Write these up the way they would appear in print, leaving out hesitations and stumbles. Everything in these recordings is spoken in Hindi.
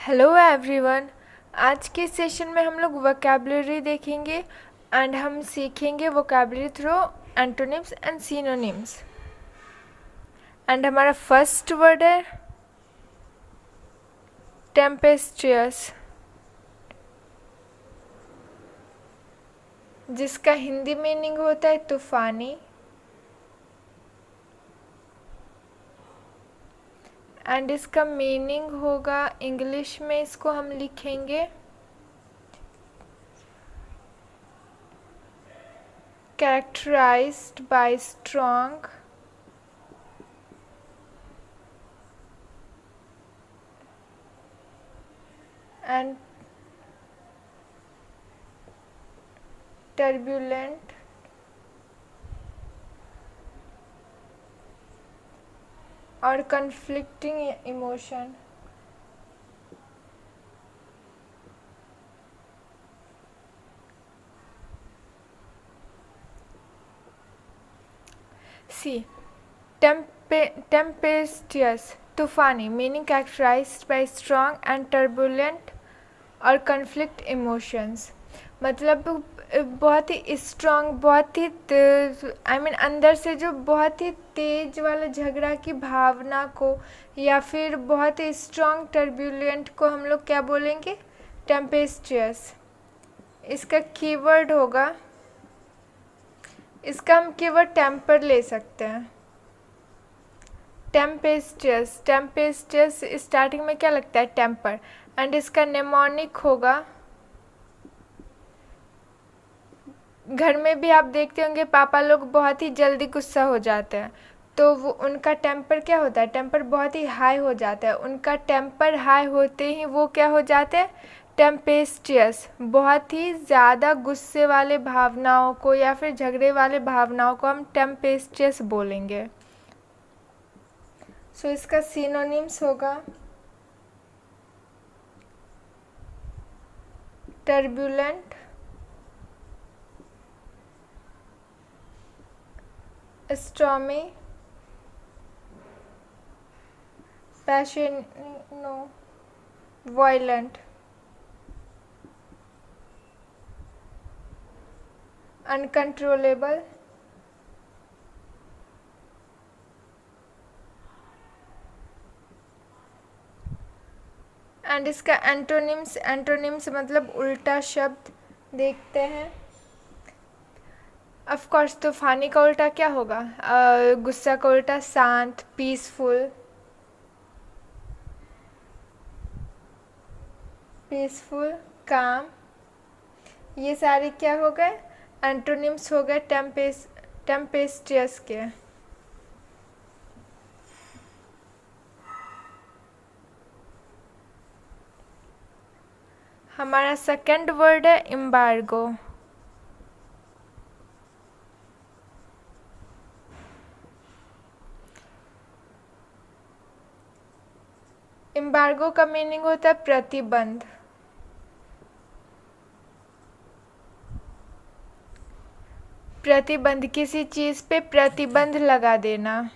Hello everyone. आज के सेशन में हम लोग वोकैबुलरी देखेंगे एंड हम सीखेंगे vocabulary through antonyms and synonyms. And हमारा फर्स्ट वर्ड है टेम्पेस्ट्रियस, जिसका हिंदी मीनिंग होता है तूफानी। एंड इसका मीनिंग होगा, इंग्लिश में इसको हम लिखेंगे characterised by strong and turbulent और conflicting emotion। सी टेम्पेस्टियस तूफानी, meaning characterised by strong and turbulent और कन्फ्लिक्ट इमोशंस। मतलब बहुत ही स्ट्रॉन्ग, बहुत ही अंदर से जो बहुत ही तेज वाला झगड़ा की भावना को, या फिर बहुत ही स्ट्रॉन्ग टर्बुलेंट को हम लोग क्या बोलेंगे? टेम्पेस्टियस। इसका कीवर्ड होगा, इसका हम कीवर्ड टेम्पर ले सकते हैं। टेम्पेस्टियस, टेम्पेस्टियस स्टार्टिंग में क्या लगता है? टेम्पर। एंड इसका नेमोनिक होगा, घर में भी आप देखते होंगे पापा लोग बहुत ही जल्दी गुस्सा हो जाते हैं, तो वो उनका टेम्पर क्या होता है? टेम्पर बहुत ही हाई हो जाता है। उनका टेम्पर हाई होते ही वो क्या हो जाते हैं? टेम्पेस्टियस। बहुत ही ज़्यादा गुस्से वाले भावनाओं को या फिर झगड़े वाले भावनाओं को हम टेम्पेस्टियस बोलेंगे। सो इसका सिनोनिम्स होगा turbulent, stormy, passionate, violent, uncontrollable, and इसका एंटोनिम्स, एंटोनिम्स मतलब उल्टा शब्द देखते हैं। ऑफ कोर्स तूफानी का उल्टा क्या होगा? गुस्सा का उल्टा शांत, पीसफुल, पीसफुल, काम। ये सारे क्या हो गए? एंटोनिम्स हो गए टेम्पेस्टियस के। हमारा सेकंड वर्ड है एम्बार्गो। एम्बार्गो का मीनिंग होता है प्रतिबंध। प्रतिबंध, किसी चीज़ पे प्रतिबंध लगा देना।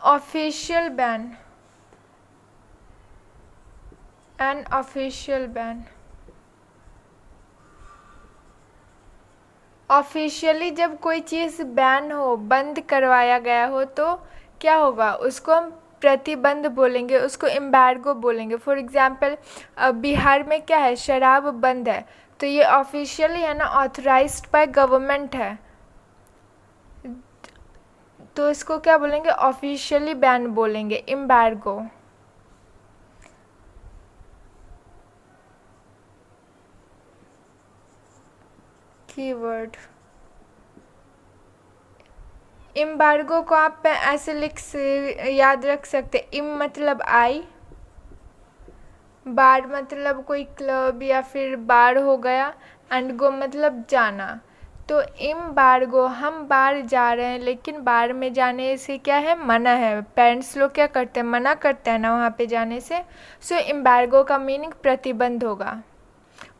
Official ban, an official ban. Officially जब कोई चीज़ बैन हो, बंद करवाया गया हो, तो क्या होगा? उसको हम प्रतिबंध बोलेंगे, उसको एम्बार्गो बोलेंगे। फॉर एग्जांपल बिहार में क्या है? शराब बंद है, तो ये ऑफिशियली है ना, ऑथराइज्ड बाय गवर्नमेंट है, तो इसको क्या बोलेंगे? ऑफिशियली बैन बोलेंगे, एम्बार्गो। कीवर्ड एम्बार्गो को आप ऐसे याद रख सकते। इम मतलब आई, बार मतलब कोई क्लब या फिर बार हो गया, एंड गो मतलब जाना। तो एम्बार्गो, हम बार जा रहे हैं, लेकिन बार में जाने से क्या है? मना है। पेरेंट्स लोग क्या करते हैं? मना करते हैं ना वहाँ पे जाने से। सो एम्बार्गो का मीनिंग प्रतिबंध होगा।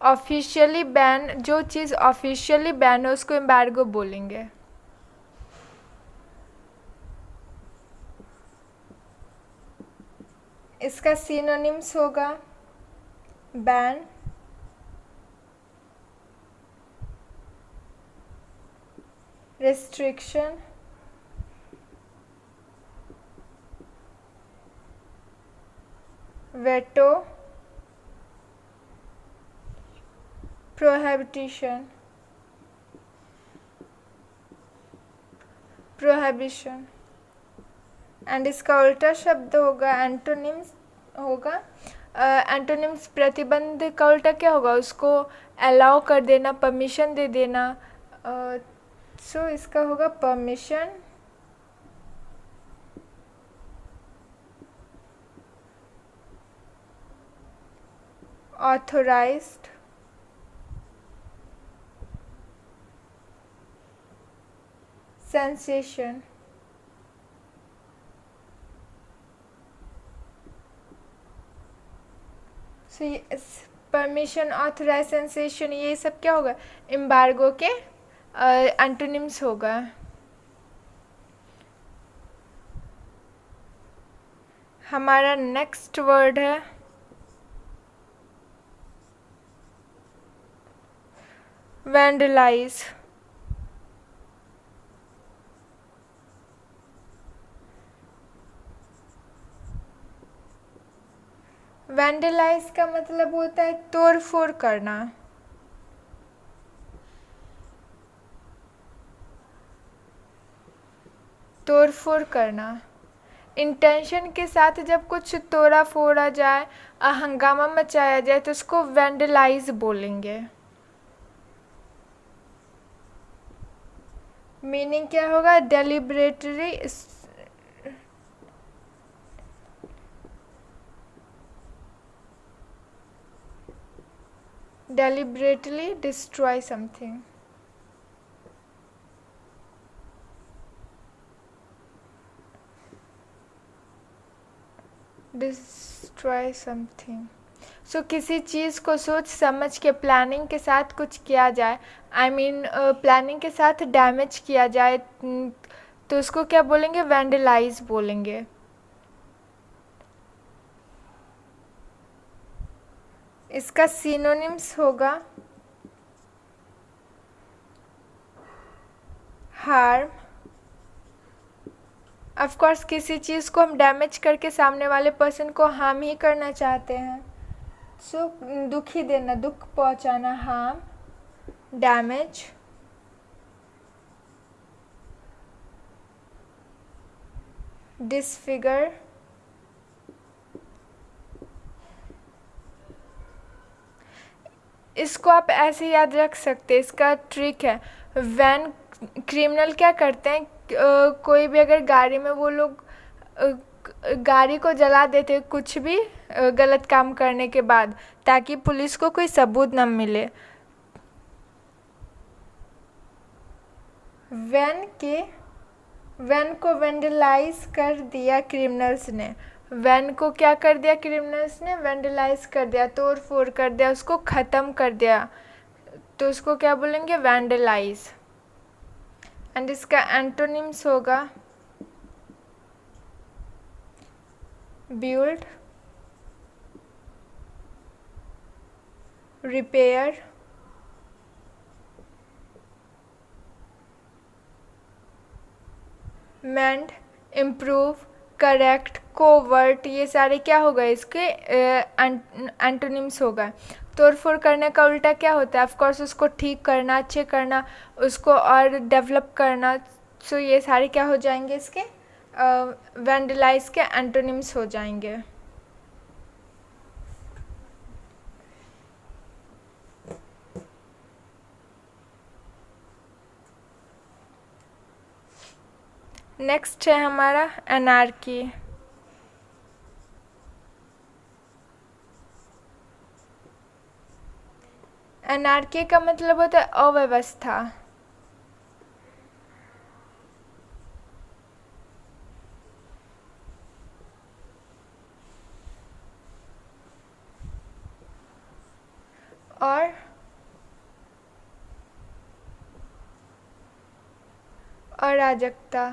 ऑफिशियली बैन, जो चीज़ ऑफिशियली बैन हो उसको एम्बार्गो बोलेंगे। इसका सिनोनिम्स होगा ban, restriction, veto, prohibition, prohibition। And इसका उल्टा शब्द होगा एंटोनिम्स होगा। एंटोनिम्स प्रतिबंध का उल्टा क्या होगा, उसको अलाउ कर देना, परमिशन दे देना। सो इसका होगा परमिशन, ऑथोराइज्ड, सेंसेशन। सो परमिशन, ऑथराइज, सेंसेशन, ये सब क्या होगा, एम्बार्गो के एंटोनिम्स होगा। हमारा नेक्स्ट वर्ड है वैंडलाइज। वैंडलाइज का मतलब होता है तोड़ फोड़ करना। तोड़ फोड़ करना, इंटेंशन के साथ जब कुछ तोड़ा फोड़ा जाए, हंगामा मचाया जाए, तो उसको वैंडलाइज बोलेंगे। मीनिंग क्या होगा, deliberately destroy something। Destroy something. So किसी चीज़ को सोच समझ के प्लानिंग के साथ कुछ किया जाए, आई मीन प्लानिंग के साथ डैमेज किया जाए, तो उसको क्या बोलेंगे, वैंडलाइज बोलेंगे। इसका सिनोनिम्स होगा हार्म। ऑफ कोर्स किसी चीज़ को हम डैमेज करके सामने वाले पर्सन को हार्म ही करना चाहते हैं। सो दुखी देना, दुख पहुंचाना, हार्म, डैमेज। डिसफिगर, इसको आप ऐसे याद रख सकते हैं। इसका ट्रिक है, वैन क्रिमिनल क्या करते हैं, कोई भी अगर गाड़ी में वो लोग गाड़ी को जला देते कुछ भी गलत काम करने के बाद, ताकि पुलिस को कोई सबूत न मिले। वैन को वैंडलाइज कर दिया क्रिमिनल्स ने। वैन को क्या कर दिया क्रिमिनल्स ने, वैंडलाइज कर दिया, तोड़ फोड़ कर दिया, उसको ख़त्म कर दिया, तो उसको क्या बोलेंगे, वैंडलाइज। एंड इसका एंटोनिम्स होगा बिल्ड, रिपेयर, मेंड, इम्प्रूव, करेक्ट, कोवर्ट, ये सारे क्या होगा, इसके एंटोनिम्स होगा। तोड़ फोड़ करने का उल्टा क्या होता है, ऑफकोर्स उसको ठीक करना, अच्छे करना, उसको और डेवलप करना। सो ये सारे क्या हो जाएंगे, इसके वैंडलाइज के एंटोनिम्स हो जाएंगे। नेक्स्ट है हमारा एनार्की। एनार्की का मतलब होता है अव्यवस्था। और अराजकता।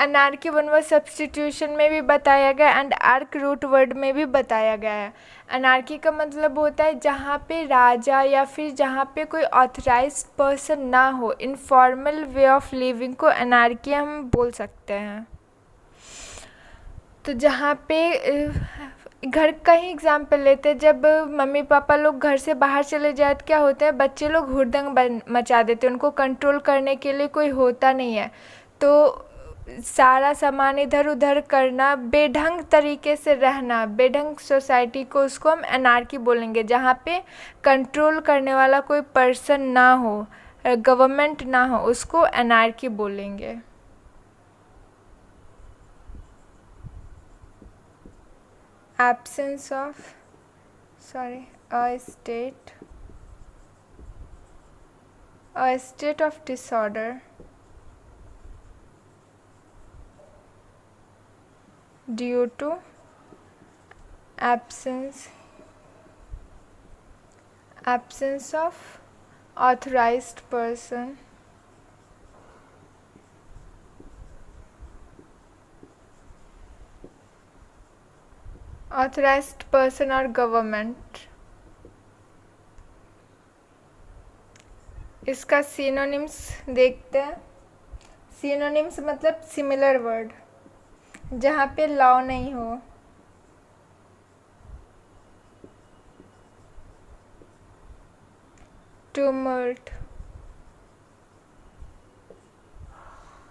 अनार्की वन वर्ड सब्स्टिट्यूशन में भी बताया गया एंड आर्क रूट वर्ड में भी बताया गया है। अनार्की का मतलब होता है जहाँ पे राजा या फिर जहाँ पे कोई ऑथराइज्ड पर्सन ना हो, इनफॉर्मल वे ऑफ लिविंग को अनार्की हम बोल सकते हैं। तो जहाँ पे घर का ही एग्जाम्पल लेते हैं, जब मम्मी पापा लोग घर से बाहर चले जाए तो क्या होता है, बच्चे लोग हुड़दंग मचा देते हैं, उनको कंट्रोल करने के लिए कोई होता नहीं है, तो सारा सामान इधर उधर करना, बेढंग तरीके से रहना, बेढंग सोसाइटी को उसको हम एनार्की बोलेंगे। जहाँ पे कंट्रोल करने वाला कोई पर्सन ना हो, गवर्नमेंट ना हो, उसको एनार्की बोलेंगे। absence of a state of disorder due to absence of authorized person और गवर्नमेंट। इसका सिनोनिम्स देखते हैं। सिनोनिम्स मतलब सिमिलर वर्ड, जहाँ पे लॉ नहीं हो। टुमल्ट,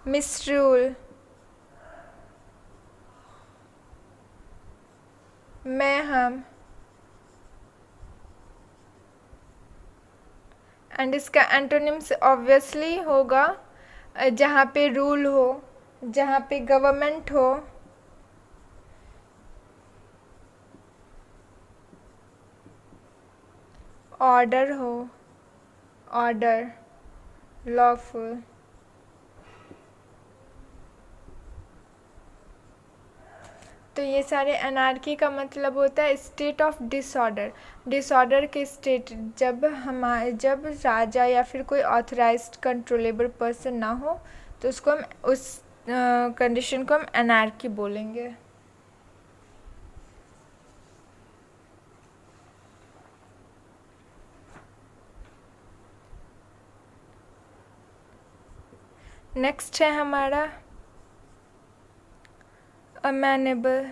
मिसरूल, मैहम, एंड इसका एंटोनिम्स ऑब्वियसली होगा जहाँ पे रूल हो, जहाँ पे गवर्नमेंट हो, ऑर्डर हो, ऑर्डर, लॉफुल। तो ये सारे अनार्की का मतलब होता है स्टेट ऑफ डिसऑर्डर। डिसऑर्डर के स्टेट जब राजा या फिर कोई ऑथराइज्ड कंट्रोलेबल पर्सन ना हो, तो उसको हम उस कंडीशन को हम अनार्की बोलेंगे। नेक्स्ट है हमारा अमेनेबल।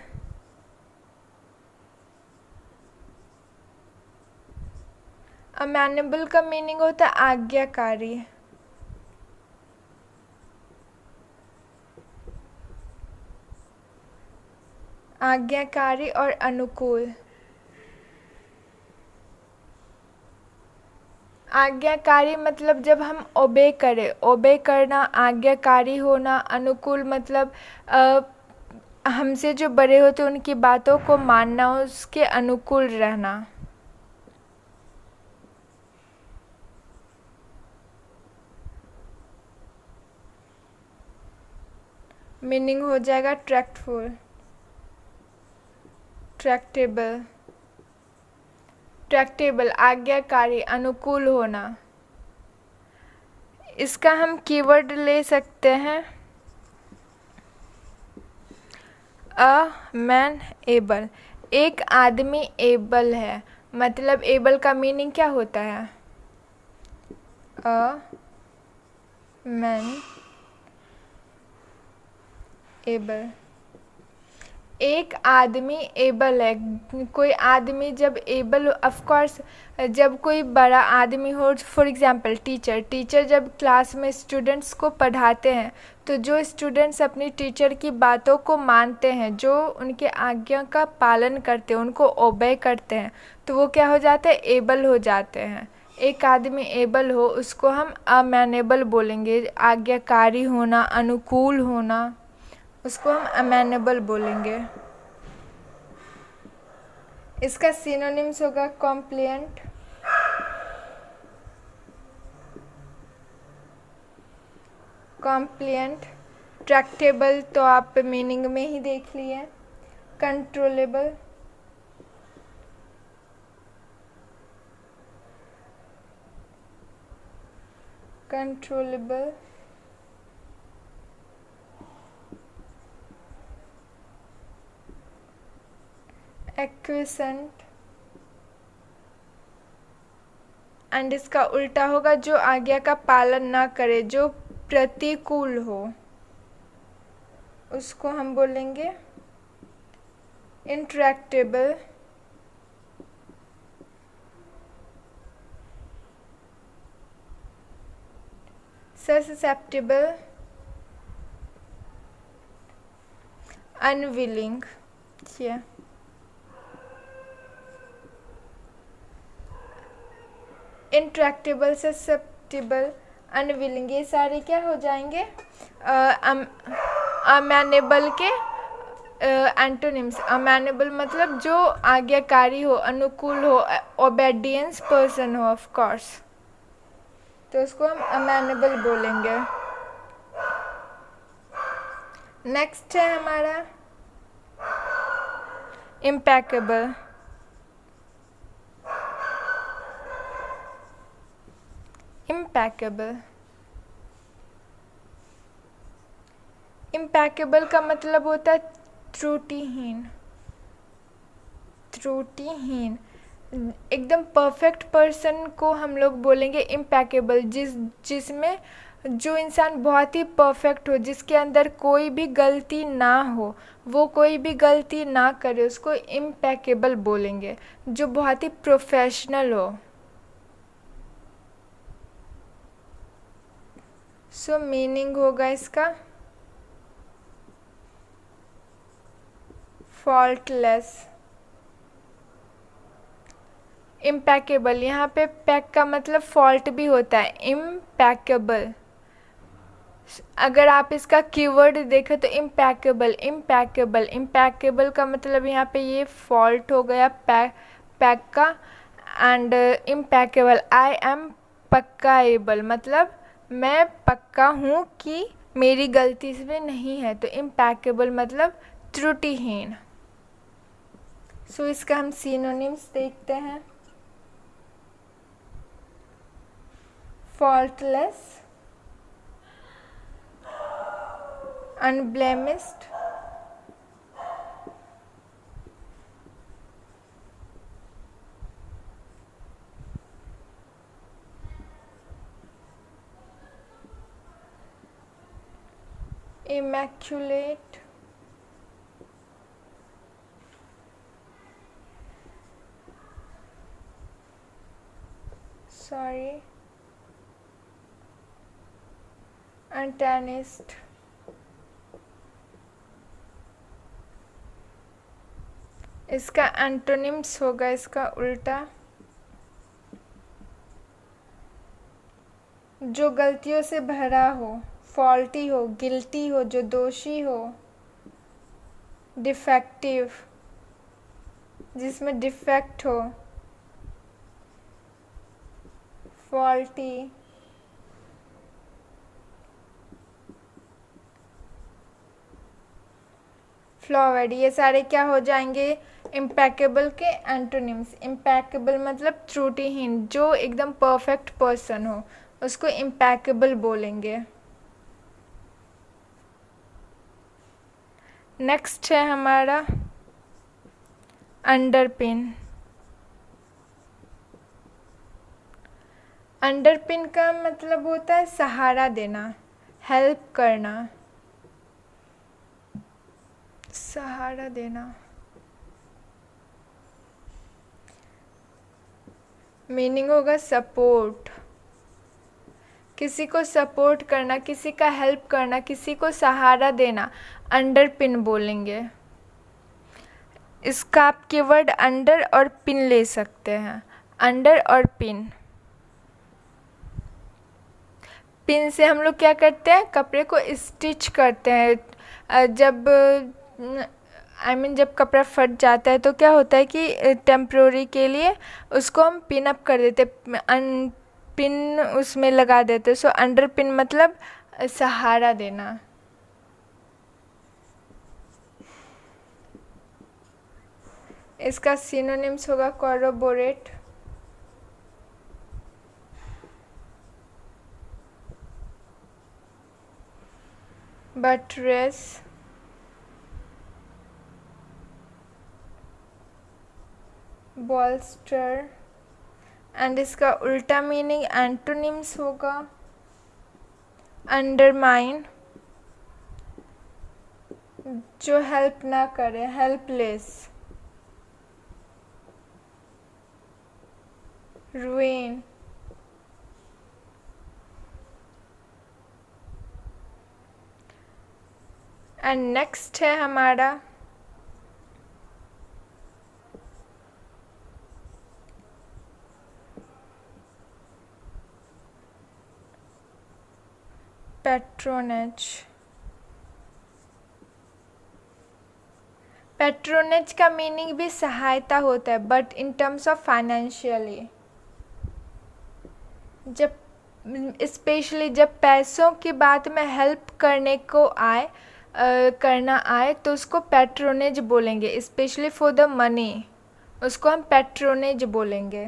अमेनेबल का मीनिंग होता है आज्ञाकारी। आज्ञाकारी और अनुकूल। आज्ञाकारी मतलब जब हम ओबे करें, ओबे करना, आज्ञाकारी होना। अनुकूल मतलब हमसे जो बड़े होते उनकी बातों को मानना, उसके अनुकूल रहना। मीनिंग हो जाएगा ट्रैक्टफुल, ट्रैक्टेबल। ट्रैक्टेबल आज्ञाकारी, अनुकूल होना। इसका हम कीवर्ड ले सकते हैं अ मैन एबल। एक आदमी एबल है, मतलब एबल का मीनिंग क्या होता है? अ मैन एबल, एक आदमी एबल है। कोई आदमी जब एबल, ऑफ कोर्स जब कोई बड़ा आदमी हो, फॉर एग्जांपल टीचर जब क्लास में स्टूडेंट्स को पढ़ाते हैं, तो जो स्टूडेंट्स अपनी टीचर की बातों को मानते हैं, जो उनके आज्ञा का पालन करते हैं, उनको ओबे करते हैं, तो वो क्या हो जाते हैं? एबल हो जाते हैं। एक आदमी एबल हो, उसको हम अमेनेबल बोलेंगे। आज्ञाकारी होना, अनुकूल होना, उसको हम अमेनेबल बोलेंगे। इसका सिनोनिम्स होगा कॉम्प्लिएंट, ट्रैक्टेबल तो आप मीनिंग में ही देख लिए, कंट्रोलेबल, एक्विसेंट, एंड इसका उल्टा होगा जो आज्ञा का पालन ना करे, जो प्रतिकूल हो, उसको हम बोलेंगे intractable, susceptible, unwilling. Intractable, susceptible, unwilling, ये सारे क्या हो जाएंगे अमैनेबल के एंटोनिम्स। अमैनेबल मतलब जो आज्ञाकारी हो, अनुकूल हो, ओबेडियंस पर्सन हो ऑफ कोर्स, तो उसको हम अमैनेबल बोलेंगे। नेक्स्ट है हमारा इम्पैकेबल। इम्पैकेबल, इम्पैकेबल का मतलब होता है त्रुटिहीन। त्रुटिहीन, एकदम परफेक्ट पर्सन को हम लोग बोलेंगे इम्पैकेबल। जिसमें जो इंसान बहुत ही परफेक्ट हो, जिसके अंदर कोई भी गलती ना हो, वो कोई भी गलती ना करे, उसको इम्पैकेबल बोलेंगे। जो बहुत ही प्रोफेशनल हो। सो मीनिंग होगा इसका फॉल्टलेस। इम्पैकेबल, यहाँ पे पैक का मतलब फॉल्ट भी होता है। इम्पैकेबल, अगर आप इसका कीवर्ड देखें तो इम्पैकेबल, इम्पैकेबल, इम्पैकेबल का मतलब यहाँ पे ये फॉल्ट हो गया पैक का। एंड इम्पैकेबल, आई एम पक्का एबल, मतलब मैं पक्का हूँ कि मेरी गलती इसमें नहीं है। तो इम्पैकेबल मतलब त्रुटिहीन। सो इसका हम सिनोनिम्स देखते हैं। faultless, unblemished, immaculate, antagonist, इसका एंटोनिम्स होगा इसका उल्टा। जो गलतियों से भरा हो, फॉल्टी हो, गिल्टी हो, जो दोषी हो। डिफेक्टिव, जिसमें डिफेक्ट हो। फॉल्टी, फ्लॉवर्ड, ये सारे क्या हो जाएंगे इम्पैकेबल के एंटोनिम्स। इम्पैकेबल मतलब त्रुटिहीन, जो एकदम परफेक्ट पर्सन हो, उसको इम्पैकेबल बोलेंगे। नेक्स्ट है हमारा अंडरपिन। अंडरपिन का मतलब होता है सहारा देना, हेल्प करना, सहारा देना। मीनिंग होगा सपोर्ट, किसी को सपोर्ट करना, किसी का हेल्प करना, किसी को सहारा देना, अंडरपिन बोलेंगे। इसका आप कीवर्ड अंडर और पिन ले सकते हैं। अंडर और पिन। पिन से हम लोग क्या करते हैं, कपड़े को स्टिच करते हैं। जब जब कपड़ा फट जाता है तो क्या होता है कि टेम्प्रोरी के लिए उसको हम पिन अप कर देते, पिन उसमें लगा देते। सो अंडर पिन मतलब सहारा देना। इसका सिनोनिम्स होगा कोरोबोरेट, बटरेस, bolster, एंड इसका उल्टा मीनिंग एंटोनिम्स होगा undermine, जो हेल्प ना करे, हेल्पलेस, ruin, एंड नेक्स्ट है हमारा पैट्रोनेज। पैट्रोनेज का मीनिंग भी सहायता होता है, but in terms of financially. जब स्पेशली जब पैसों की बात में हेल्प करने को आए, करना आए, तो उसको पैट्रोनेज बोलेंगे। स्पेशली फॉर द मनी उसको हम पैट्रोनेज बोलेंगे।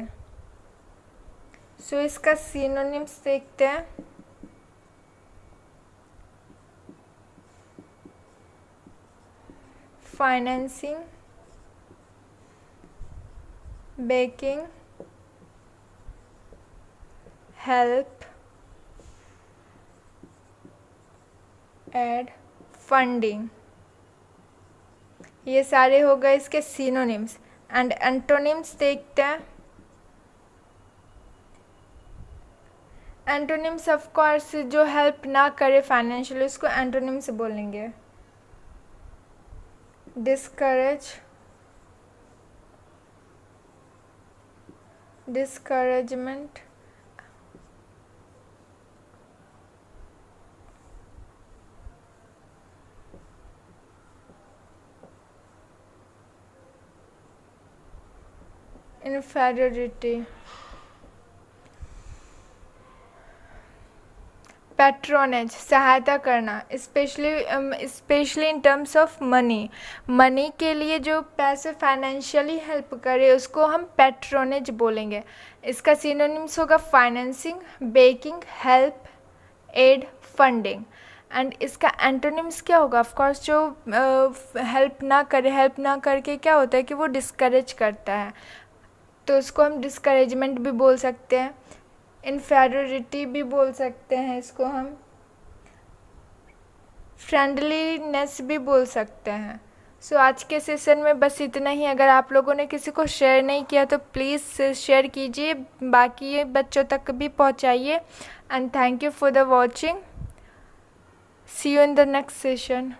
सो इसका सिनोनिम्स देखते हैं। Financing, backing, help, aid, funding, ये सारे हो गए इसके सिनोनिम्स। एंड एंटोनिम्स देखते हैं। एंटोनिम्स ऑफ कोर्स जो हेल्प ना करे फाइनेंशियली उसको एंटोनिम्स बोलेंगे। डिस्करेज, डिस्करेजमेंट, inferiority, पैट्रोनेज सहायता करना, specially in terms of money. Money के लिए जो पैसे फाइनेंशियली हेल्प करे उसको हम पैट्रोनेज बोलेंगे। इसका सिनोनिम्स होगा financing, backing, help, aid, funding. And इसका एंटोनिम्स क्या होगा? ऑफ कोर्स जो हेल्प ना करे, हेल्प ना करके क्या होता है कि वो डिस्करेज करता है, तो उसको हम डिस्करेजमेंट भी बोल सकते हैं। इन्फेरियोरिटी भी बोल सकते हैं इसको हम। फ्रेंडलीनेस भी बोल सकते हैं। सो आज के सेशन में बस इतना ही। अगर आप लोगों ने किसी को शेयर नहीं किया तो प्लीज़ शेयर कीजिए, बाकी बच्चों तक भी पहुंचाइए। And thank you for the watching. See you in the next session.